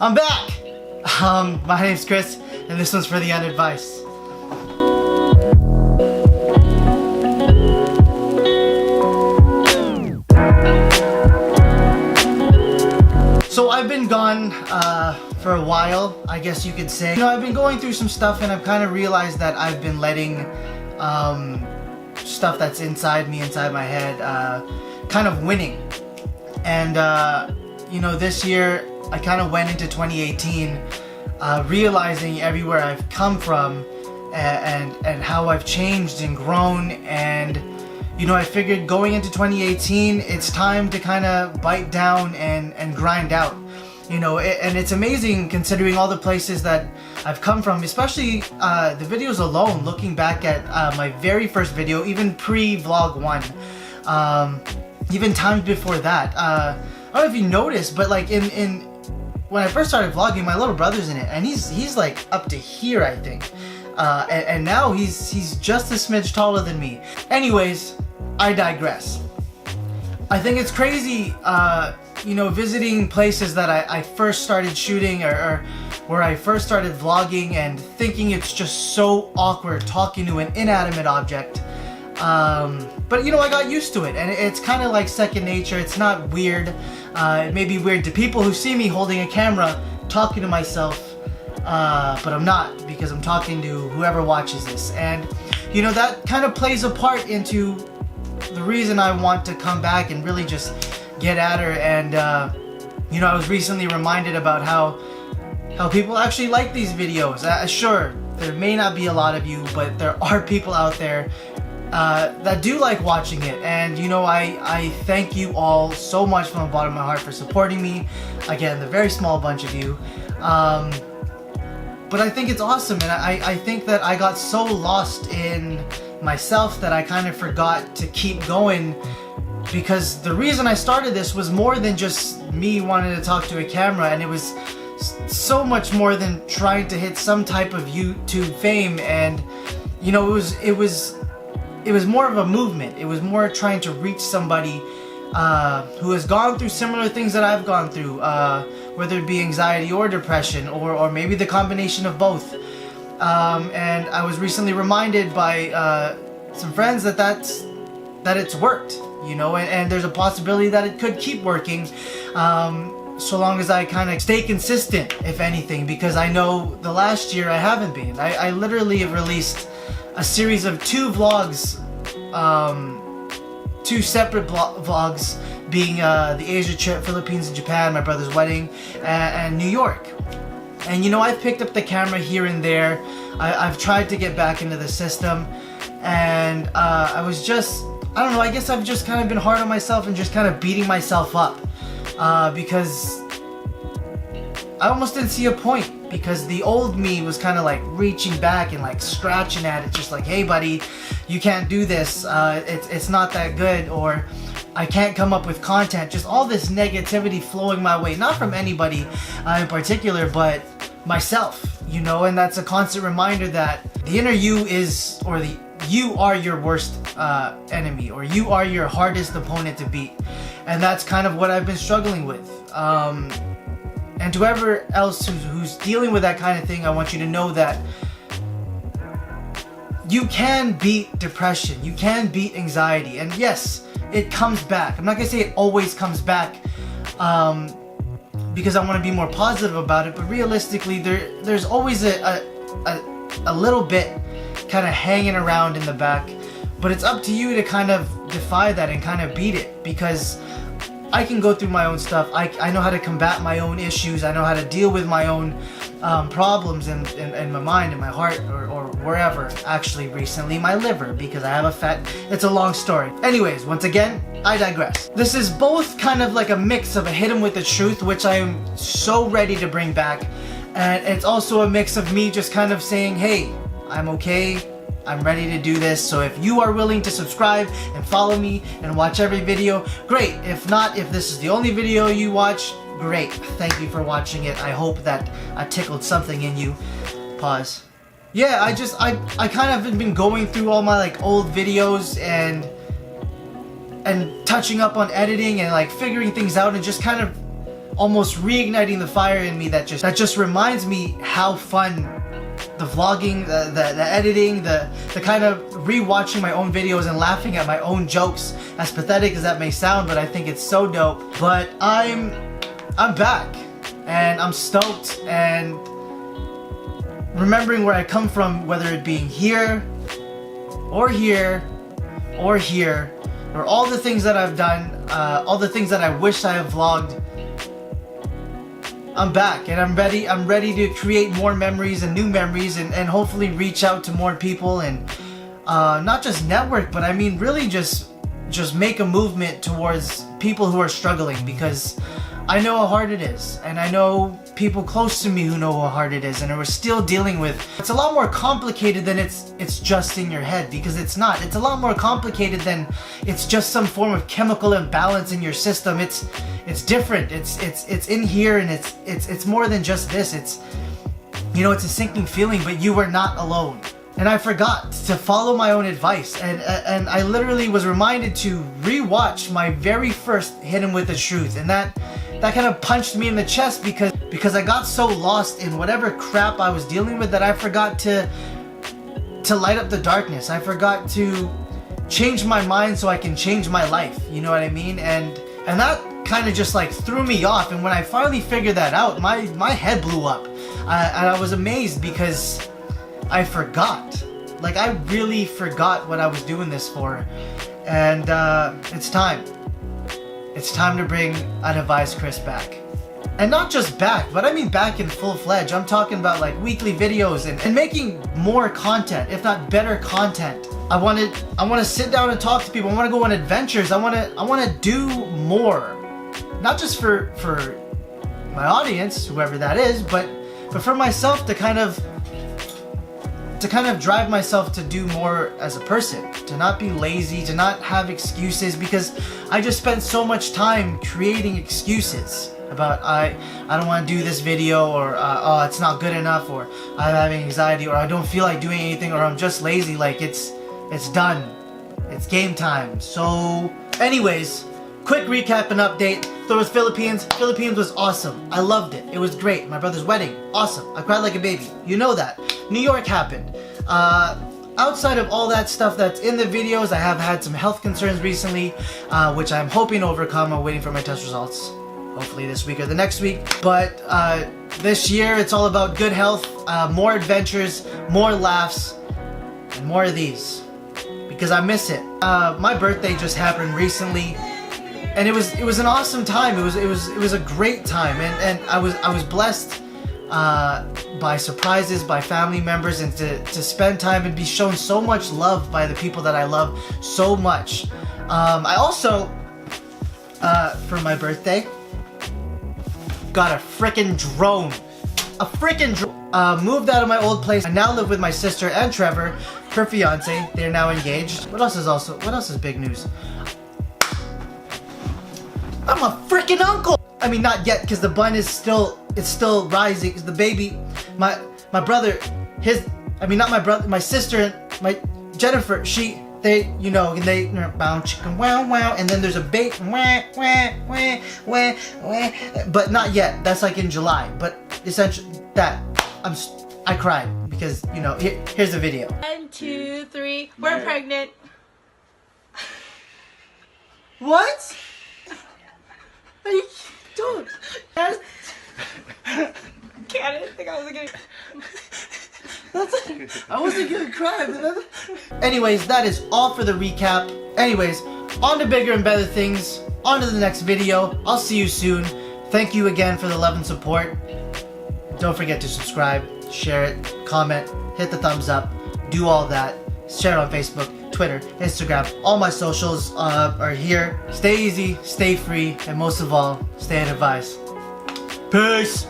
I'm back! My name's Chris, and this one's for the unadvised. So I've been gone for a while, I guess you could say. You know, I've been going through some stuff, and I've kind of realized that I've been letting stuff that's inside me, inside my head, kind of winning. And you know, this year I kind of went into 2018 realizing everywhere I've come from and how I've changed and grown. And you know, I figured going into 2018 it's time to kind of bite down and grind out. You know, and it's amazing considering all the places that I've come from, especially the videos alone, looking back at my very first video, even pre-vlog 1, even times before that. I don't know if you noticed, but like in when I first started vlogging, my little brother's in it, and he's like up to here, I think, and now he's just a smidge taller than me. Anyways, I digress. I think it's crazy, you know, visiting places that I first started shooting or where I first started vlogging and thinking it's just so awkward talking to an inanimate object. But you know, I got used to it, and it's kind of like second nature. It's not weird. It may be weird to people who see me holding a camera talking to myself, but I'm not, because I'm talking to whoever watches this. And you know, that kind of plays a part into the reason I want to come back and really just get at her. And you know, I was recently reminded about how people actually like these videos. Sure, there may not be a lot of you, but there are people out there that do like watching it. And you know, I thank you all so much from the bottom of my heart for supporting me. Again, the very small bunch of you. But I think it's awesome, and I think that I got so lost in myself that I kind of forgot to keep going, because the reason I started this was more than just me wanting to talk to a camera, and it was so much more than trying to hit some type of YouTube fame. And you know, it was more of a movement. It was more trying to reach somebody who has gone through similar things that I've gone through, whether it be anxiety or depression, or maybe the combination of both. And I was recently reminded by some friends that it's worked, you know, and there's a possibility that it could keep working, so long as I kind of stay consistent, if anything, because I know the last year I haven't been. I literally have released a series of 2 vlogs, 2 separate vlogs, being the Asia trip, Philippines and Japan, my brother's wedding, and New York. And you know, I've picked up the camera here and there. I've tried to get back into the system, and I was just, I don't know, I guess I've just kind of been hard on myself and just kind of beating myself up, because I almost didn't see a point, because the old me was kind of like reaching back and like scratching at it, just like, hey buddy, you can't do this, it's not that good, or I can't come up with content. Just all this negativity flowing my way, not from anybody in particular, but myself, you know. And that's a constant reminder that the inner you is, or you are your worst enemy, or you are your hardest opponent to beat. And that's kind of what I've been struggling with. And to whoever else who's dealing with that kind of thing, I want you to know that you can beat depression, you can beat anxiety, and yes, it comes back. I'm not gonna say it always comes back, because I want to be more positive about it, but realistically, there's always a little bit kind of hanging around in the back. But it's up to you to kind of defy that and kind of beat it, because I can go through my own stuff. I know how to combat my own issues. I know how to deal with my own problems in my mind, in my heart, or wherever. Actually, recently, my liver, because I have a fat... It's a long story. Anyways, once again, I digress. This is both kind of like a mix of a hit 'em with the truth, which I am so ready to bring back. And it's also a mix of me just kind of saying, hey, I'm okay. I'm ready to do this. So if you are willing to subscribe and follow me and watch every video, great. If not, if this is the only video you watch, great. Thank you for watching it. I hope that I tickled something in you. Pause. Yeah, I kind of have been going through all my like old videos and touching up on editing and like figuring things out, and just kind of almost reigniting the fire in me that just reminds me how fun the vlogging, the editing, the kind of rewatching my own videos and laughing at my own jokes, as pathetic as that may sound, but I think it's so dope. But I'm back and I'm stoked, and remembering where I come from, whether it being here or here or here, or all the things that I've done, all the things that I wish I have vlogged, I'm back and I'm ready to create more memories and new memories, and hopefully reach out to more people, and not just network, but I mean really just make a movement towards people who are struggling, because I know how hard it is, and I know people close to me who know how hard it is, and we're still dealing with. It's a lot more complicated than it's just in your head, because it's not. It's a lot more complicated than it's just some form of chemical imbalance in your system. It's different. It's in here, and it's more than just this. It's, you know, it's a sinking feeling, but you are not alone. And I forgot to follow my own advice, and I literally was reminded to rewatch my very first Hit 'Em With the Truth, and that kind of punched me in the chest, because I got so lost in whatever crap I was dealing with that I forgot to light up the darkness. I forgot to change my mind so I can change my life. You know what I mean? And that kind of just like threw me off. And when I finally figured that out, my head blew up, and I was amazed because I forgot. Like, I really forgot what I was doing this for. And it's time. It's time to bring Unadvised Chris back. And not just back, but I mean back in full-fledged. I'm talking about like weekly videos and making more content, if not better content. I want to sit down and talk to people. I want to go on adventures. I want to do more. Not just for my audience, whoever that is, but for myself, to kind of drive myself to do more as a person, to not be lazy, to not have excuses, because I just spent so much time creating excuses about I don't want to do this video, or oh, it's not good enough, or I'm having anxiety, or I don't feel like doing anything, or I'm just lazy. Like, it's done. It's game time. So anyways, quick recap and update. There was Philippines. Philippines was awesome. I loved it. It was great. My brother's wedding. Awesome. I cried like a baby. You know that. New York happened. Outside of all that stuff that's in the videos, I have had some health concerns recently, which I'm hoping to overcome. I'm waiting for my test results. Hopefully this week or the next week. But this year, it's all about good health, more adventures, more laughs, and more of these. Because I miss it. My birthday just happened recently, and it was an awesome time. It was a great time, and I was blessed by surprises, by family members, and to spend time and be shown so much love by the people that I love so much. I also, for my birthday, got a freaking drone. A freaking drone. Moved out of my old place. I now live with my sister and Trevor, her fiance. They're now engaged. What else is big news? I'm a freaking uncle! I mean, not yet, because the bun is still rising. The baby, my brother, my sister, and my Jennifer, they bound chicken wow wow, and then there's a baby wah wah wah wah wah, but not yet. That's like in July. But essentially, I cried because here's the video. 1, 2, 3. We're pregnant. What? Don't. I didn't think I was gonna. I wasn't gonna cry, but anyways, that is all for the recap. Anyways, on to bigger and better things. On to the next video. I'll see you soon. Thank you again for the love and support. Don't forget to subscribe, share it, comment, hit the thumbs up, do all that. Share it on Facebook, Twitter, Instagram. All my socials are here. Stay easy, stay free, and most of all, stay unadvised. Peace!